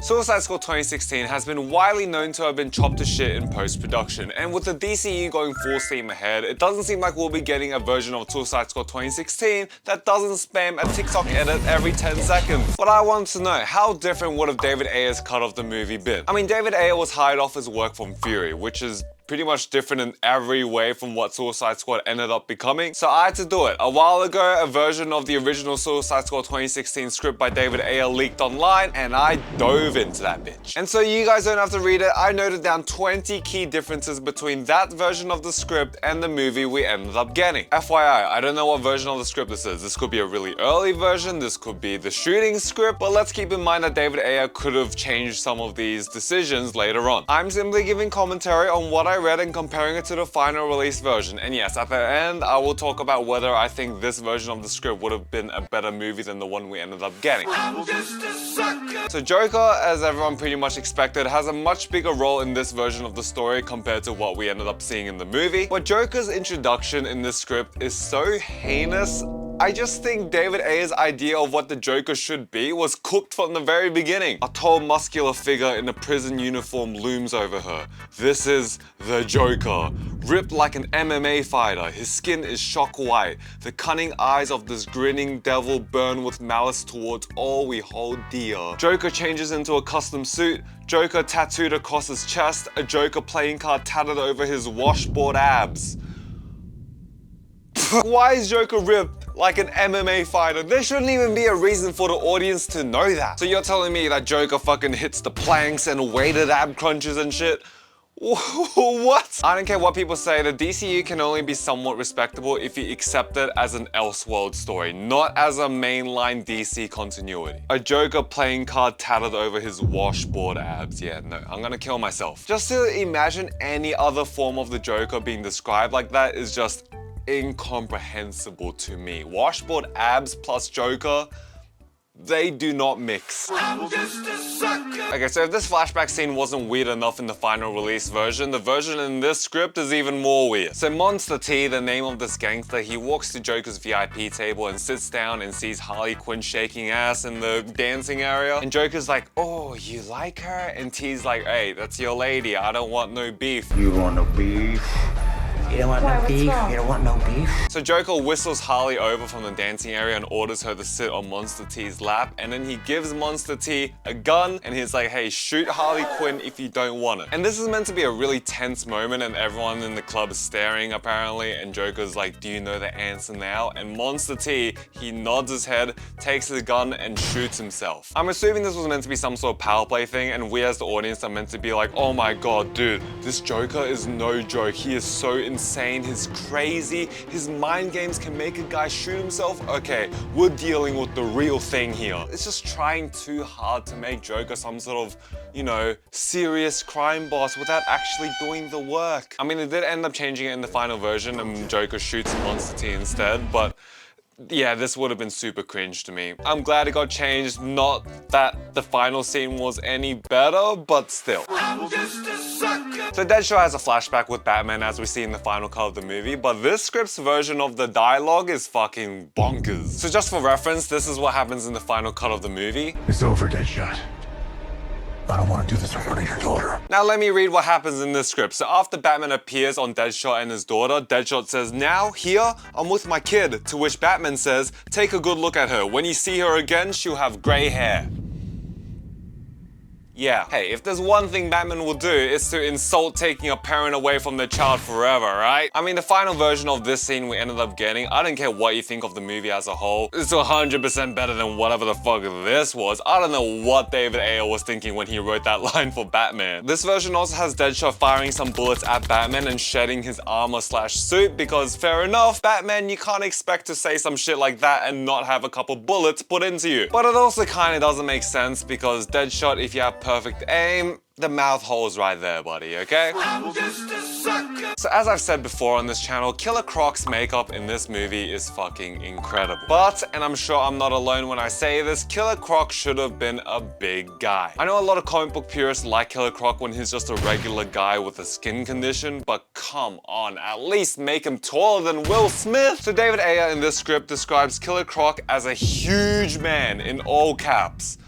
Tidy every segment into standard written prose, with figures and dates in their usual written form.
Suicide Squad 2016 has been widely known to have been chopped to shit in post-production, and with the DCU going full steam ahead, it doesn't seem like we'll be getting a version of Suicide Squad 2016 that doesn't spam a TikTok edit every 10 seconds. But I want to know, how different would have David Ayer's cut of the movie been? I mean, David Ayer was hired off his work from Fury, which is pretty much different in every way from what Suicide Squad ended up becoming, so I had to do it. A while ago, a version of the original Suicide Squad 2016 script by David Ayer leaked online, and I dove into that bitch. And so you guys don't have to read it, I noted down 20 key differences between that version of the script and the movie we ended up getting. FYI, I don't know what version of the script this is. This could be a really early version, this could be the shooting script, but let's keep in mind that David Ayer could have changed some of these decisions later on. I'm simply giving commentary on what I read and comparing it to the final release version. And yes, at the end, I will talk about whether I think this version of the script would have been a better movie than the one we ended up getting. So Joker, as everyone pretty much expected, has a much bigger role in this version of the story compared to what we ended up seeing in the movie. But Joker's introduction in this script is so heinous. I just think David Ayer's idea of what the Joker should be was cooked from the very beginning. A tall, muscular figure in a prison uniform looms over her. This is the Joker. Ripped like an MMA fighter, his skin is shock white. The cunning eyes of this grinning devil burn with malice towards all we hold dear. Joker changes into a custom suit. Joker tattooed across his chest. A Joker playing card tatted over his washboard abs. Why is Joker ripped like an MMA fighter? There shouldn't even be a reason for the audience to know that. So you're telling me that Joker fucking hits the planks and weighted ab crunches and shit? What? I don't care what people say, the DCU can only be somewhat respectable if you accept it as an Elseworld story, not as a mainline DC continuity. A Joker playing card tattered over his washboard abs. Yeah, no, I'm gonna kill myself. Just to imagine any other form of the Joker being described like that is just incomprehensible to me. Washboard abs plus Joker, they do not mix. Okay, so if this flashback scene wasn't weird enough in the final release version, the version in this script is even more weird. So Monster T, the name of this gangster, he walks to Joker's VIP table and sits down and sees Harley Quinn shaking ass in the dancing area. And Joker's like, oh, you like her? And T's like, hey, that's your lady, I don't want no beef. You want no beef? You don't want no beef? You don't want no beef? So Joker whistles Harley over from the dancing area and orders her to sit on Monster T's lap, and then he gives Monster T a gun and he's like, hey, shoot Harley Quinn if you don't want it. And this is meant to be a really tense moment and everyone in the club is staring apparently, and Joker's like, do you know the answer now? And Monster T, he nods his head, takes his gun and shoots himself. I'm assuming this was meant to be some sort of power play thing, and we as the audience are meant to be like, oh my god, dude, this Joker is no joke. He is so insane, he's crazy, his mind games can make a guy shoot himself. Okay, we're dealing with the real thing here. It's just trying too hard to make Joker some sort of, you know, serious crime boss without actually doing the work. I mean, they did end up changing it in the final version and Joker shoots Monster T instead, but yeah, this would have been super cringe to me. I'm glad it got changed, not that the final scene was any better, but still. So Deadshot has a flashback with Batman as we see in the final cut of the movie, but this script's version of the dialogue is fucking bonkers. So just for reference, this is what happens in the final cut of the movie. It's over, Deadshot. I don't want to do this in front of your daughter. Now let me read what happens in this script. So after Batman appears on Deadshot and his daughter, Deadshot says, now, here, I'm with my kid. To which Batman says, take a good look at her. When you see her again, she'll have gray hair. Yeah. Hey, if there's one thing Batman will do, it's to insult taking a parent away from their child forever, right? I mean, the final version of this scene we ended up getting, I don't care what you think of the movie as a whole, it's 100% better than whatever the fuck this was. I don't know what David Ayer was thinking when he wrote that line for Batman. This version also has Deadshot firing some bullets at Batman and shedding his armor/suit because, fair enough, Batman, you can't expect to say some shit like that and not have a couple bullets put into you. But it also kinda doesn't make sense because Deadshot, if you have perfect aim, the mouth hole's right there, buddy, okay? So as I've said before on this channel, Killer Croc's makeup in this movie is fucking incredible. But, and I'm sure I'm not alone when I say this, Killer Croc should have been a big guy. I know a lot of comic book purists like Killer Croc when he's just a regular guy with a skin condition, but come on, at least make him taller than Will Smith. So David Ayer in this script describes Killer Croc as a huge man in all caps.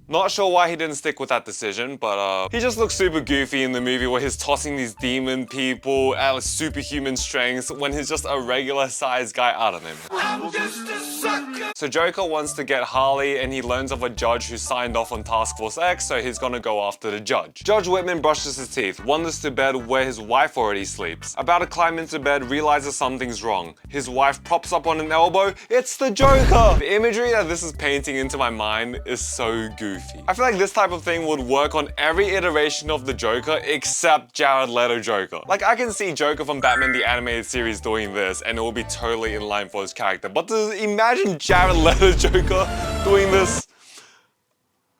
Not sure why he didn't stick with that decision, but he just looks super goofy in the movie where he's tossing these demon people at superhuman strengths when he's just a regular sized guy. I don't know. I'm just a sucker. So Joker wants to get Harley and he learns of a judge who signed off on Task Force X, so he's gonna go after the judge. Judge Whitman brushes his teeth, wanders to bed where his wife already sleeps. About to climb into bed, realizes something's wrong. His wife props up on an elbow. It's the Joker! The imagery that this is painting into my mind is so goofy. I feel like this type of thing would work on every iteration of the Joker except Jared Leto Joker. Like, I can see Joker from Batman the Animated Series doing this and it will be totally in line for his character. But to imagine Jared Leto Joker doing this,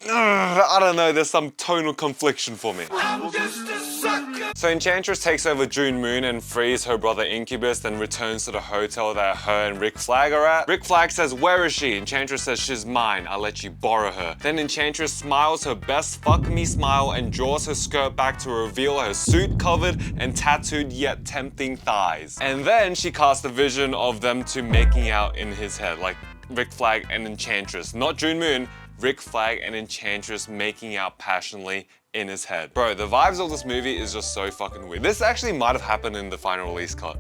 I don't know, there's some tonal confliction for me. I'm just a sucker. So Enchantress takes over June Moon and frees her brother Incubus, then returns to the hotel that her and Rick Flag are at. Rick Flag says, "Where is she?" Enchantress says, "She's mine, I'll let you borrow her." Then Enchantress smiles her best fuck me smile and draws her skirt back to reveal her suit covered and tattooed yet tempting thighs. And then she casts a vision of them two making out in his head, like Rick Flag and Enchantress, not June Moon. Rick Flag and Enchantress making out passionately in his head. Bro, the vibes of this movie is just so fucking weird. This actually might have happened in the final release cut.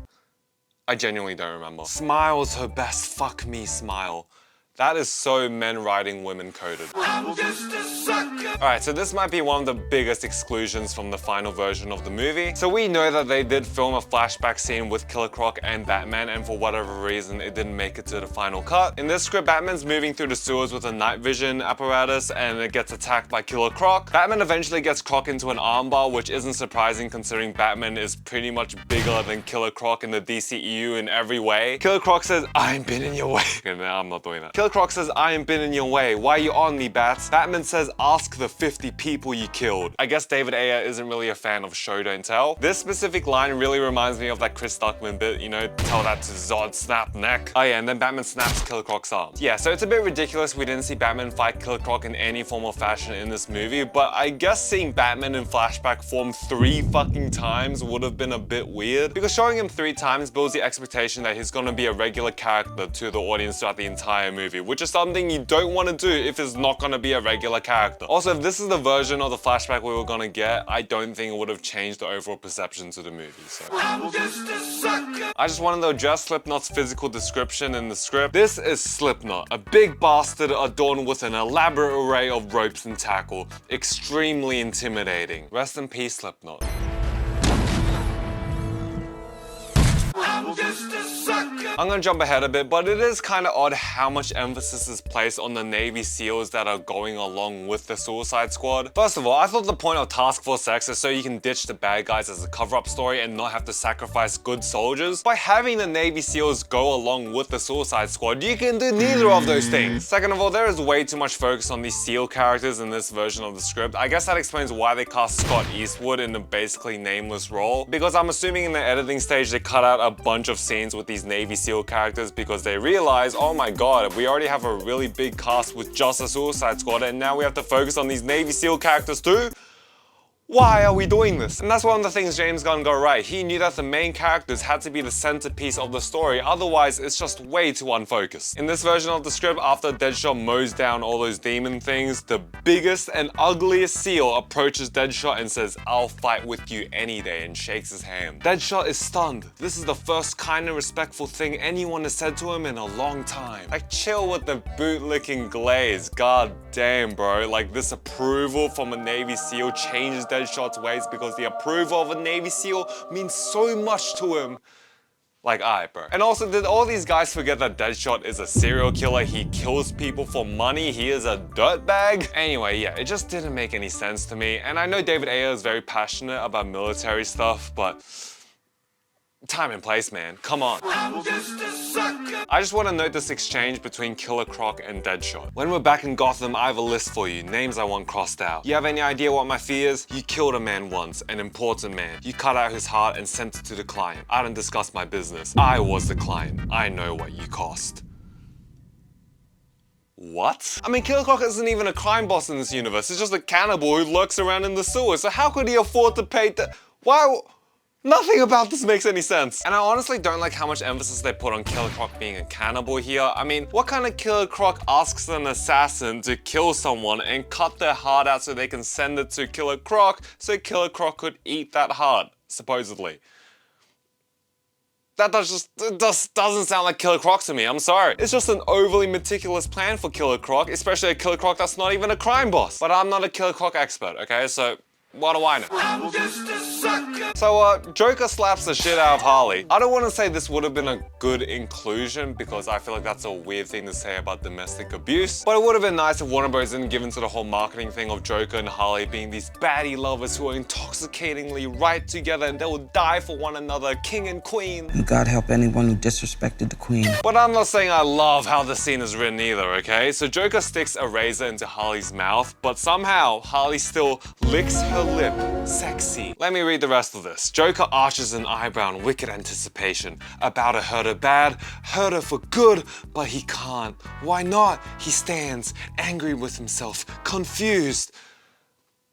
I genuinely don't remember. Smiles her best fuck me smile. That is so men writing women coded. I'm just a sucker. Alright, so this might be one of the biggest exclusions from the final version of the movie. So we know that they did film a flashback scene with Killer Croc and Batman, and for whatever reason it didn't make it to the final cut. In this script, Batman's moving through the sewers with a night vision apparatus and it gets attacked by Killer Croc. Batman eventually gets Croc into an armbar, which isn't surprising considering Batman is pretty much bigger than Killer Croc in the DCEU in every way. Killer Croc says, "I ain't been in your way." Okay, no, I'm not doing that. Killer Croc says, "I ain't been in your way. Why you on me, Bats?" Batman says, "Ask the 50 people you killed." I guess David Ayer isn't really a fan of show don't tell. This specific line really reminds me of that Chris Stuckman bit, you know, tell that to Zod, snap neck. Oh yeah, and then Batman snaps Killer Croc's arm. Yeah, so it's a bit ridiculous we didn't see Batman fight Killer Croc in any form or fashion in this movie, but I guess seeing Batman in flashback form 3 fucking times would have been a bit weird, because showing him 3 times builds the expectation that he's gonna be a regular character to the audience throughout the entire movie, which is something you don't want to do if it's not going to be a regular character. Also, if this is the version of the flashback we were going to get, I don't think it would have changed the overall perception to the movie, so. I'm just a sucker. I just wanted to address Slipknot's physical description in the script. This is Slipknot, a big bastard adorned with an elaborate array of ropes and tackle. Extremely intimidating. Rest in peace, Slipknot. I'm just a sucker. I'm gonna jump ahead a bit, but it is kind of odd how much emphasis is placed on the Navy SEALs that are going along with the Suicide Squad. First of all, I thought the point of Task Force X is so you can ditch the bad guys as a cover-up story and not have to sacrifice good soldiers. By having the Navy SEALs go along with the Suicide Squad, you can do neither of those things. Second of all, there is way too much focus on these SEAL characters in this version of the script. I guess that explains why they cast Scott Eastwood in a basically nameless role, because I'm assuming in the editing stage they cut out a bunch of scenes with these Navy SEAL characters because they realize, oh my god, we already have a really big cast with just the Suicide Squad and now we have to focus on these Navy SEAL characters too? Why are we doing this? And that's one of the things James Gunn got right. He knew that the main characters had to be the centerpiece of the story, otherwise it's just way too unfocused. In this version of the script, after Deadshot mows down all those demon things, the biggest and ugliest SEAL approaches Deadshot and says, "I'll fight with you any day," and shakes his hand. Deadshot is stunned. This is the first kind and respectful thing anyone has said to him in a long time. Like, chill with the bootlicking glaze. God damn, bro. Like, this approval from a Navy SEAL changes Deadshot's ways because the approval of a Navy SEAL means so much to him. Like, alright, bro. And also, did all these guys forget that Deadshot is a serial killer? He kills people for money. He is a dirtbag. Anyway, yeah, it just didn't make any sense to me. And I know David Ayer is very passionate about military stuff, but time and place, man. Come on. I'm just a sucker. I just want to note this exchange between Killer Croc and Deadshot. When we're back in Gotham, I have a list for you. Names I want crossed out. You have any idea what my fee is? You killed a man once, an important man. You cut out his heart and sent it to the client. I don't discuss my business. I was the client. I know what you cost. What? I mean, Killer Croc isn't even a crime boss in this universe. It's just a cannibal who lurks around in the sewers. So how could he afford to pay Why? Nothing about this makes any sense. And I honestly don't like how much emphasis they put on Killer Croc being a cannibal here. I mean, what kind of Killer Croc asks an assassin to kill someone and cut their heart out so they can send it to Killer Croc so Killer Croc could eat that heart, supposedly? That just doesn't sound like Killer Croc to me, I'm sorry. It's just an overly meticulous plan for Killer Croc, especially a Killer Croc that's not even a crime boss. But I'm not a Killer Croc expert, okay? So what do I know? I'm just a sucker. So Joker slaps the shit out of Harley. I don't want to say this would have been a good inclusion because I feel like that's a weird thing to say about domestic abuse. But it would have been nice if Warner Bros. Didn't give into the whole marketing thing of Joker and Harley being these baddie lovers who are intoxicatingly right together and they will die for one another, king and queen. And God help anyone who disrespected the queen. But I'm not saying I love how the scene is written either, okay? So Joker sticks a razor into Harley's mouth, but somehow Harley still licks her lip. Sexy. Let me read the rest of this. Joker arches an eyebrow in wicked anticipation. About to hurt her bad, hurt her for good, but he can't. Why not? He stands, angry with himself, confused.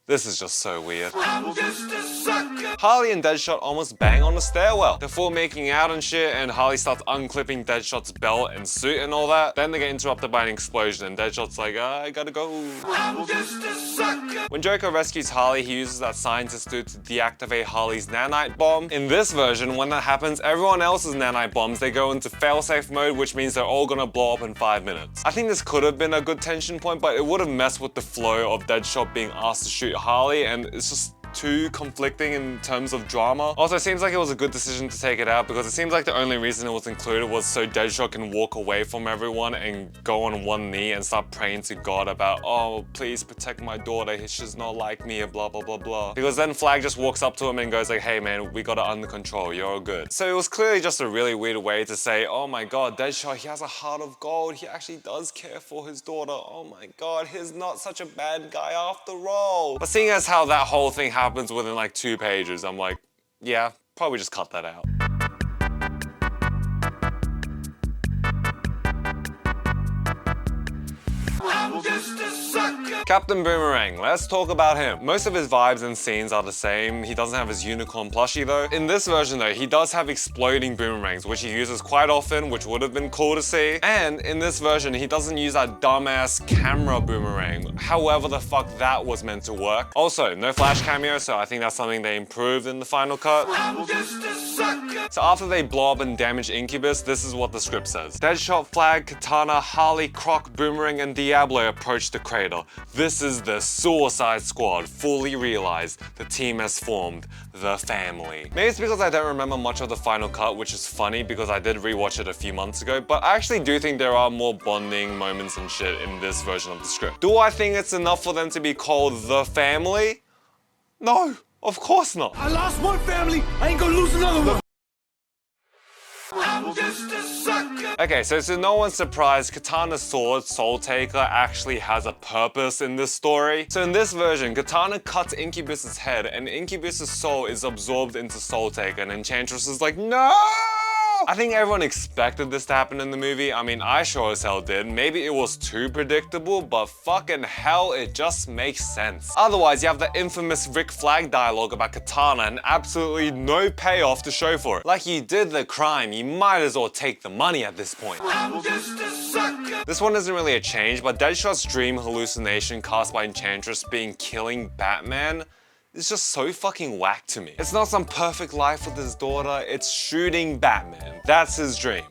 This is just so weird. I'm just a sucker. Harley and Deadshot almost bang on the stairwell. They're full making out and shit, and Harley starts unclipping Deadshot's belt and suit and all that. Then they get interrupted by an explosion, and Deadshot's like, I gotta go. I'm just a sucker. When Joker rescues Harley, he uses that scientist dude to deactivate Harley's nanite bomb. In this version, when that happens, everyone else's nanite bombs, they go into failsafe mode, which means they're all gonna blow up in 5 minutes. I think this could have been a good tension point, but it would have messed with the flow of Deadshot being asked to shoot Harley, and it's just too conflicting in terms of drama. Also, it seems like it was a good decision to take it out because it seems like the only reason it was included was so Deadshot can walk away from everyone and go on one knee and start praying to God about, oh, please protect my daughter, she's not like me, blah, blah, blah, blah. Because then Flag just walks up to him and goes like, hey man, we got it under control, you're all good. So it was clearly just a really weird way to say, oh my God, Deadshot, he has a heart of gold, he actually does care for his daughter, oh my God, he's not such a bad guy after all. But seeing as how that whole thing happens within like 2 pages, I'm like, yeah, probably just cut that out. I'm just a sucker. Captain Boomerang, let's talk about him. Most of his vibes and scenes are the same. He doesn't have his unicorn plushie though. In this version though, he does have exploding boomerangs, which he uses quite often, which would have been cool to see. And in this version, he doesn't use that dumbass camera boomerang, however the fuck that was meant to work. Also, no Flash cameo, so I think that's something they improved in the final cut. I'm just a sucker. So after they blow up and damage Incubus, this is what the script says. Deadshot, Flag, Katana, Harley, Croc, Boomerang, and Diablo approach the crater. This is the Suicide Squad, fully realized. The team has formed. The family. Maybe it's because I don't remember much of the final cut, which is funny because I did rewatch it a few months ago, but I actually do think there are more bonding moments and shit in this version of the script. Do I think it's enough for them to be called the family? No, of course not. I lost one family, I ain't gonna lose another one. I'm just a sucker. Okay, so to no one's surprise, Katana's sword, Soul Taker, actually has a purpose in this story. So in this version, Katana cuts Incubus's head and Incubus's soul is absorbed into Soul Taker, and Enchantress is like, no! I think everyone expected this to happen in the movie. I mean, I sure as hell did. Maybe it was too predictable, but fucking hell, it just makes sense. Otherwise, you have the infamous Rick Flag dialogue about Katana and absolutely no payoff to show for it. Like, you did the crime, you might as well take the money at this point. I'm just a sucker. This one isn't really a change, but Deadshot's dream hallucination cast by Enchantress being killing Batman, it's just so fucking whack to me. It's not some perfect life with his daughter, it's shooting Batman. That's his dream.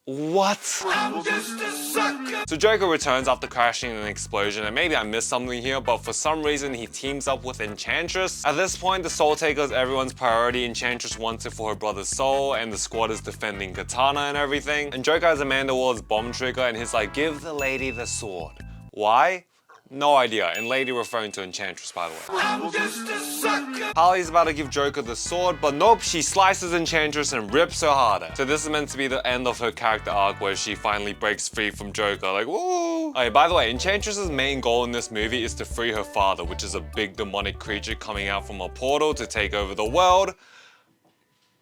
What? I'm just a sucker. So Joker returns after crashing in an explosion, and maybe I missed something here, but for some reason he teams up with Enchantress. At this point, the Soul Taker is everyone's priority. Enchantress wants it for her brother's soul, and the squad is defending Katana and everything. And Joker has Amanda Waller's bomb trigger, and he's like, give the lady the sword. Why? No idea, and lady referring to Enchantress, by the way. I'm just a sucker. Harley's about to give Joker the sword, but nope, she slices Enchantress and rips her heart out. So this is meant to be the end of her character arc where she finally breaks free from Joker, like, woo! Okay, by the way, Enchantress's main goal in this movie is to free her father, which is a big demonic creature coming out from a portal to take over the world.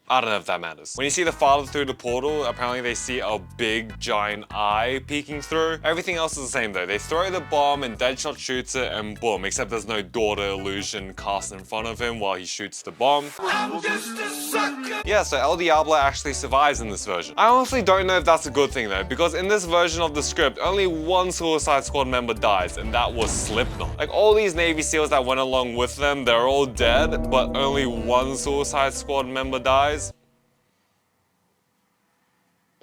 I don't know if that matters. When you see the father through the portal, apparently they see a big giant eye peeking through. Everything else is the same though. They throw the bomb and Deadshot shoots it and boom, except there's no daughter illusion cast in front of him while he shoots the bomb. Yeah, so El Diablo actually survives in this version. I honestly don't know if that's a good thing though, because in this version of the script, only one Suicide Squad member dies, and that was Slipknot. Like all these Navy SEALs that went along with them, they're all dead, but only one Suicide Squad member dies.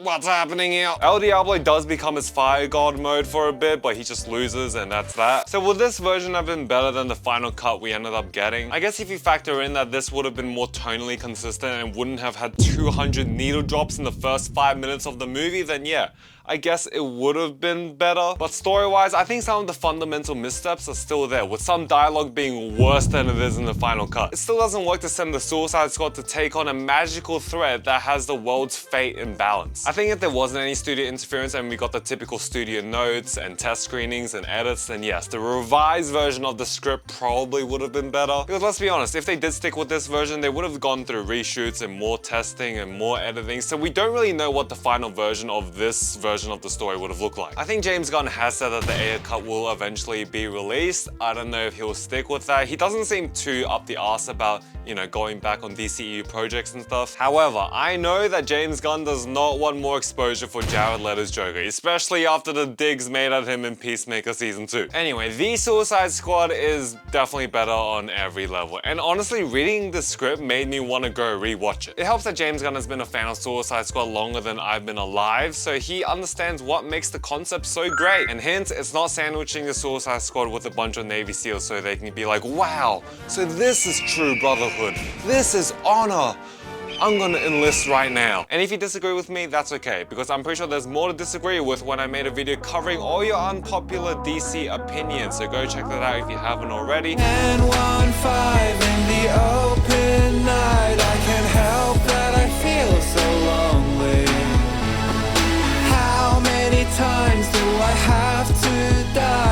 What's happening here? El Diablo does become his fire god mode for a bit, but he just loses and that's that. So will this version have been better than the final cut we ended up getting? I guess if you factor in that this would have been more tonally consistent and wouldn't have had 200 needle drops in the first 5 minutes of the movie, then yeah, I guess it would have been better. But story-wise, I think some of the fundamental missteps are still there, with some dialogue being worse than it is in the final cut. It still doesn't work to send the Suicide Squad to take on a magical threat that has the world's fate in balance. I think if there wasn't any studio interference and we got the typical studio notes and test screenings and edits, then yes, the revised version of the script probably would have been better. Because let's be honest, if they did stick with this version, they would have gone through reshoots and more testing and more editing, so we don't really know what the final version of this version of the story would have looked like. I think James Gunn has said that the Ayer Cut will eventually be released. I don't know if he'll stick with that. He doesn't seem too up the arse about, you know, going back on DCEU projects and stuff. However, I know that James Gunn does not want more exposure for Jared Leto's Joker, especially after the digs made at him in Peacemaker Season 2. Anyway, the Suicide Squad is definitely better on every level, and honestly, reading the script made me want to go rewatch it. It helps that James Gunn has been a fan of Suicide Squad longer than I've been alive, so he understands what makes the concept so great. And hint, it's not sandwiching the Suicide Squad with a bunch of Navy SEALs so they can be like, wow, so this is true brotherhood. This is honor. I'm gonna enlist right now. And if you disagree with me, that's okay, because I'm pretty sure there's more to disagree with when I made a video covering all your unpopular DC opinions, so go check that out if you haven't already. And 1-5 in the open night, I can't help that I feel so lonely. How many times do I have to die?